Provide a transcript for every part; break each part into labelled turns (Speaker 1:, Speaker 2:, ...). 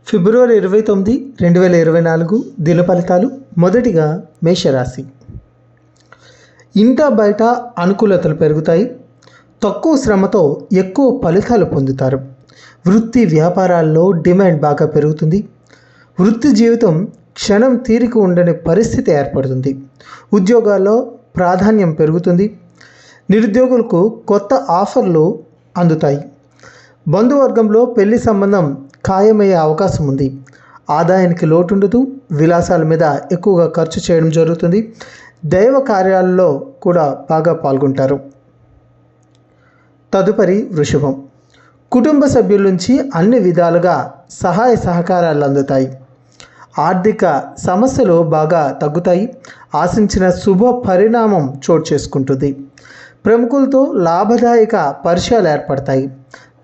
Speaker 1: ఫిబ్రవరి 29, 2024 దిన ఫలితాలు. మొదటిగా మేషరాశి. ఇంట బయట అనుకూలతలు పెరుగుతాయి. తక్కువ శ్రమతో ఎక్కువ ఫలితాలు పొందుతారు. వృత్తి వ్యాపారాల్లో డిమాండ్ బాగా పెరుగుతుంది. వృత్తి జీవితం క్షణం తీరిక ఉండని పరిస్థితి ఏర్పడుతుంది. ఉద్యోగాల్లో ప్రాధాన్యం పెరుగుతుంది. నిరుద్యోగులకు కొత్త ఆఫర్లు అందుతాయి. బంధువర్గంలో పెళ్లి సంబంధం ఖాయమయ్యే అవకాశం ఉంది. ఆదాయానికి లోటుండదు. విలాసాల మీద ఎక్కువగా ఖర్చు చేయడం జరుగుతుంది. దైవ కార్యాలలో కూడా బాగా పాల్గొంటారు. తదుపరి వృషభం. కుటుంబ సభ్యుల నుంచి అన్ని విధాలుగా సహాయ సహకారాలు అందుతాయి. ఆర్థిక సమస్యలు బాగా తగ్గుతాయి. ఆశించిన శుభ పరిణామం చోటు చేసుకుంటుంది. ప్రముఖులతో లాభదాయక పరిచయాలు ఏర్పడతాయి.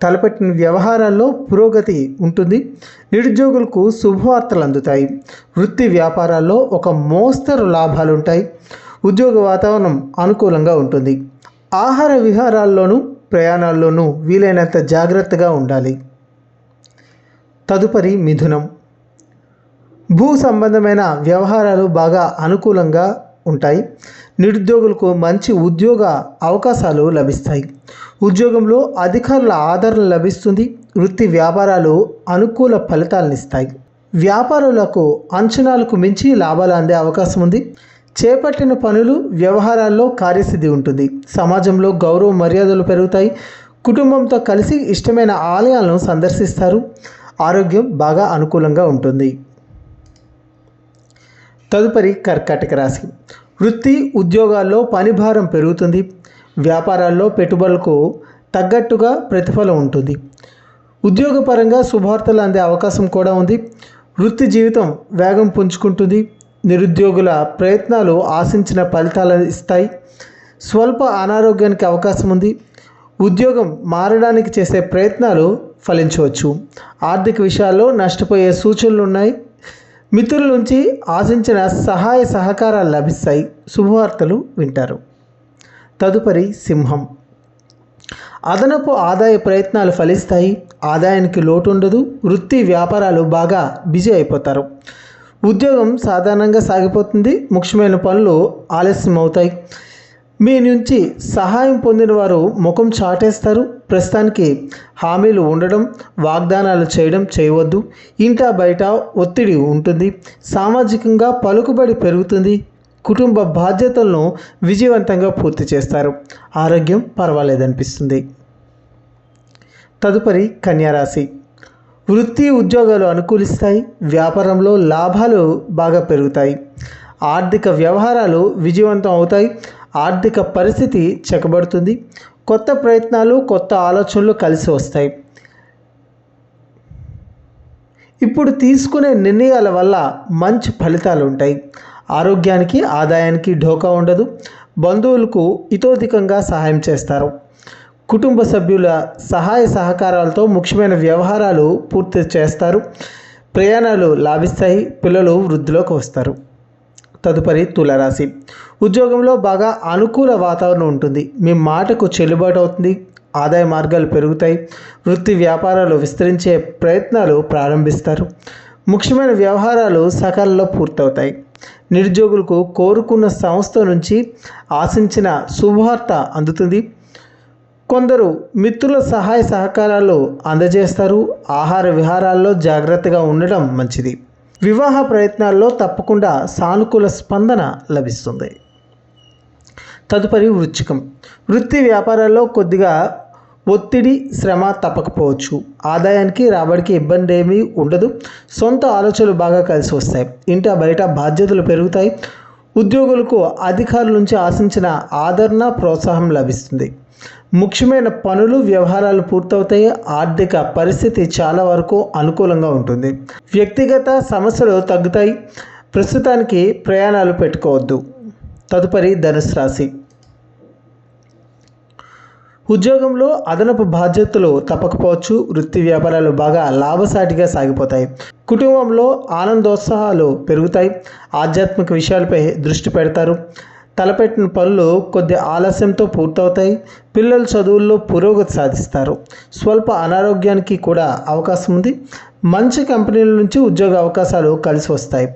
Speaker 1: తలపెట్టిన వ్యవహారాల్లో పురోగతి ఉంటుంది. నిరుద్యోగులకు శుభవార్తలు అందుతాయి. వృత్తి వ్యాపారాల్లో ఒక మోస్తరు లాభాలు ఉంటాయి. ఉద్యోగ వాతావరణం అనుకూలంగా ఉంటుంది. ఆహార విహారాల్లోనూ ప్రయాణాల్లోనూ వీలైనంత జాగ్రత్తగా ఉండాలి. తదుపరి మిథునం. భూ సంబంధమైన వ్యవహారాలు బాగా అనుకూలంగా ఉంటాయి. నిరుద్యోగులకు మంచి ఉద్యోగ అవకాశాలు లభిస్తాయి. ఉద్యోగంలో అధికారుల ఆదరణ లభిస్తుంది. వృత్తి వ్యాపారాలు అనుకూల ఫలితాలను ఇస్తాయి. వ్యాపారులకు అంచనాలకు మించి లాభాలు అందే అవకాశం ఉంది. చేపట్టిన పనులు వ్యవహారాల్లో కార్యసిద్ధి ఉంటుంది. సమాజంలో గౌరవ మర్యాదలు పెరుగుతాయి. కుటుంబంతో కలిసి ఇష్టమైన ఆలయాలను సందర్శిస్తారు. ఆరోగ్యం బాగా అనుకూలంగా ఉంటుంది. తదుపరి కర్కాటక రాశి. వృత్తి ఉద్యోగాల్లో పనిభారం పెరుగుతుంది. వ్యాపారాల్లో పెట్టుబడులకు తగ్గట్టుగా ప్రతిఫలం ఉంటుంది. ఉద్యోగపరంగా శుభవార్తలు అందే అవకాశం కూడా ఉంది. వృత్తి జీవితం వేగం పుంజుకుంటుంది. నిరుద్యోగుల ప్రయత్నాలు ఆశించిన ఫలితాలు ఇస్తాయి. స్వల్ప అనారోగ్యానికి అవకాశం ఉంది. ఉద్యోగం మారడానికి చేసే ప్రయత్నాలు ఫలించవచ్చు. ఆర్థిక విషయాల్లో నష్టపోయే సూచనలు ఉన్నాయి. మిత్రుల నుంచి ఆశించిన సహాయ సహకారాలు లభిస్తాయి. శుభవార్తలు వింటారు. తదుపరి సింహం. అదనపు ఆదాయ ప్రయత్నాలు ఫలిస్తాయి. ఆదాయానికి లోటు ఉండదు. వృత్తి వ్యాపారాలు బాగా బిజీ అయిపోతారు. ఉద్యోగం సాధారణంగా సాగిపోతుంది. ముఖ్యమైన పనులు ఆలస్యం అవుతాయి. మీ నుంచి సహాయం పొందిన వారు ముఖం చాటేస్తారు. ప్రస్తుతానికి హామీలు ఉండడం, వాగ్దానాలు చేయవద్దు. ఇంట బయట ఒత్తిడి ఉంటుంది. సామాజికంగా పలుకుబడి పెరుగుతుంది. కుటుంబ బాధ్యతలను విజయవంతంగా పూర్తి చేస్తారు. ఆరోగ్యం పర్వాలేదనిపిస్తుంది. తదుపరి కన్యారాశి. వృత్తి ఉద్యోగాలు అనుకూలిస్తాయి. వ్యాపారంలో లాభాలు బాగా పెరుగుతాయి. ఆర్థిక వ్యవహారాలు విజయవంతం అవుతాయి. ఆర్థిక పరిస్థితి చెక్కబడుతుంది. కొత్త ప్రయత్నాలు, కొత్త ఆలోచనలు కలిసి వస్తాయి. ఇప్పుడు తీసుకునే నిర్ణయాల వల్ల మంచి ఫలితాలు ఉంటాయి. ఆరోగ్యానికి ఆదాయానికి ఢోకా ఉండదు. బంధువులకు ఇతోధికంగా సహాయం చేస్తారు. కుటుంబ సభ్యుల సహాయ సహకారాలతో ముఖ్యమైన వ్యవహారాలు పూర్తి చేస్తారు. ప్రయాణాలు లాభిస్తాయి. పిల్లలు వృద్ధిలోకి వస్తారు. తదుపరి తులారాశి. ఉద్యోగంలో బాగా అనుకూల వాతావరణం ఉంటుంది. మీ మాటకు చెల్లుబాటు అవుతుంది. ఆదాయ మార్గాలు పెరుగుతాయి. వృత్తి వ్యాపారాలు విస్తరించే ప్రయత్నాలు ప్రారంభిస్తారు. ముఖ్యమైన వ్యవహారాలు సకాలంలో పూర్తవుతాయి. నిరుద్యోగులకు కోరుకున్న సంస్థ నుంచి ఆశించిన శుభవార్త అందుతుంది. కొందరు మిత్రుల సహాయ సహకారాలు అందజేస్తారు. ఆహార విహారాల్లో జాగ్రత్తగా ఉండడం మంచిది. వివాహ ప్రయత్నాల్లో తప్పకుండా సానుకూల స్పందన లభిస్తుంది. తదుపరి వృశ్చికం. వృత్తి వ్యాపారాల్లో కొద్దిగా ఒత్తిడి, శ్రమ తప్పకపోవచ్చు. ఆదాయానికి రాబడికి ఇబ్బంది ఏమీ ఉండదు. సొంత ఆలోచనలు బాగా కలిసి వస్తాయి. ఇంట బయట బాధ్యతలు పెరుగుతాయి. ఉద్యోగులకు అధికారుల నుంచి ఆశించిన ఆదరణ, ప్రోత్సాహం లభిస్తుంది. ముఖ్యమైన పనులు, వ్యవహారాలు పూర్తవుతాయి. ఆర్థిక పరిస్థితి చాలా వరకు అనుకూలంగా ఉంటుంది. వ్యక్తిగత సమస్యలు తగ్గుతాయి. ప్రస్తుతానికి ప్రయాణాలు పెట్టుకోవద్దు. తదుపరి ధనుసు రాశి. ఉద్యోగంలో అదనపు బాధ్యతలు తప్పకపోవచ్చు. వృత్తి వ్యాపారాలు బాగా లాభసాటిగా సాగిపోతాయి. కుటుంబంలో ఆనందోత్సాహాలు పెరుగుతాయి. ఆధ్యాత్మిక విషయాలపై దృష్టి పెడతారు. తలపెట్టిన పనులు కొద్ది ఆలస్యంతో పూర్తవుతాయి. పిల్లలు చదువుల్లో పురోగతి సాధిస్తారు. స్వల్ప అనారోగ్యానికి కూడా అవకాశం ఉంది. మంచి కంపెనీల నుంచి ఉద్యోగ అవకాశాలు కలిసి వస్తాయి.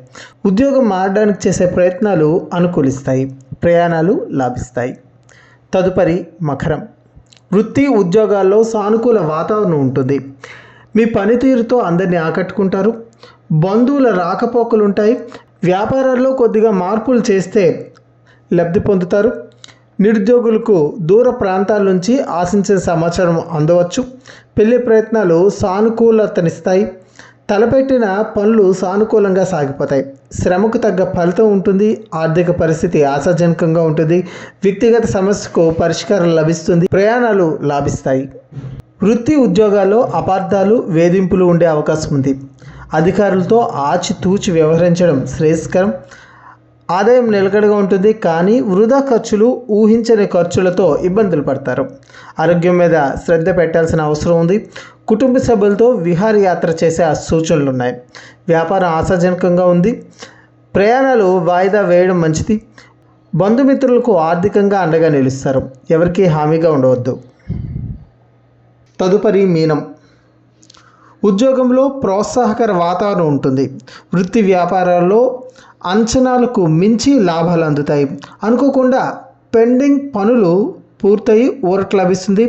Speaker 1: ఉద్యోగం మారడానికి చేసే ప్రయత్నాలు అనుకూలిస్తాయి. ప్రయాణాలు లాభిస్తాయి. తదుపరి మకరం. వృత్తి ఉద్యోగాల్లో సానుకూల వాతావరణం ఉంటుంది. మీ పనితీరుతో అందరినీ ఆకట్టుకుంటారు. బంధువుల రాకపోకలు ఉంటాయి. వ్యాపారాల్లో కొద్దిగా మార్పులు చేస్తే లబ్ధి పొందుతారు. నిరుద్యోగులకు దూర ప్రాంతాల నుంచి ఆశించిన సమాచారం అందవచ్చు. పెళ్లి ప్రయత్నాలు సానుకూలతనిస్తాయి. తలపెట్టిన పనులు సానుకూలంగా సాగిపోతాయి. శ్రమకు తగ్గ ఫలితం ఉంటుంది. ఆర్థిక పరిస్థితి ఆశాజనకంగా ఉంటుంది. వ్యక్తిగత సమస్యకు పరిష్కారం లభిస్తుంది. ప్రయాణాలు లాభిస్తాయి. వృత్తి ఉద్యోగాల్లో అపార్థాలు, వేధింపులు ఉండే అవకాశం ఉంది. అధికారులతో ఆచితూచి వ్యవహరించడం శ్రేయస్కరం. ఆదాయం నిలకడగా ఉంటుంది, కానీ వృధా ఖర్చులు, ఊహించని ఖర్చులతో ఇబ్బందులు పడతారు. ఆరోగ్యం మీద శ్రద్ధ పెట్టాల్సిన అవసరం ఉంది. కుటుంబ సభ్యులతో విహారయాత్ర చేసే సూచనలు ఉన్నాయి. వ్యాపారం ఆశాజనకంగా ఉంది. ప్రయాణాలు వాయిదా వేయడం మంచిది. బంధుమిత్రులకు ఆర్థికంగా అండగా నిలుస్తారు. ఎవరికీ హామీగా ఉండవద్దు. తదుపరి మీనం. ఉద్యోగంలో ప్రోత్సాహకర వాతావరణం ఉంటుంది. వృత్తి వ్యాపారాల్లో అంచనాలకు మించి లాభాలు అందుతాయి. అనుకోకుండా పెండింగ్ పనులు పూర్తయి ఊరట లభిస్తుంది.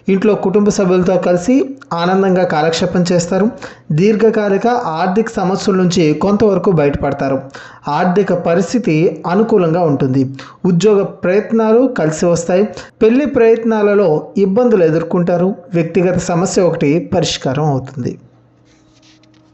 Speaker 1: ఇంట్లో కుటుంబ సభ్యులతో కలిసి ఆనందంగా కాలక్షేపం చేస్తారు. దీర్ఘకాలిక ఆర్థిక సమస్యల నుంచి కొంతవరకు బయటపడతారు. ఆర్థిక పరిస్థితి అనుకూలంగా ఉంటుంది. ఉద్యోగ ప్రయత్నాలు కలిసి వస్తాయి. పెళ్లి ప్రయత్నాలలో ఇబ్బందులు ఎదుర్కొంటారు. వ్యక్తిగత సమస్య ఒకటి పరిష్కారం అవుతుంది.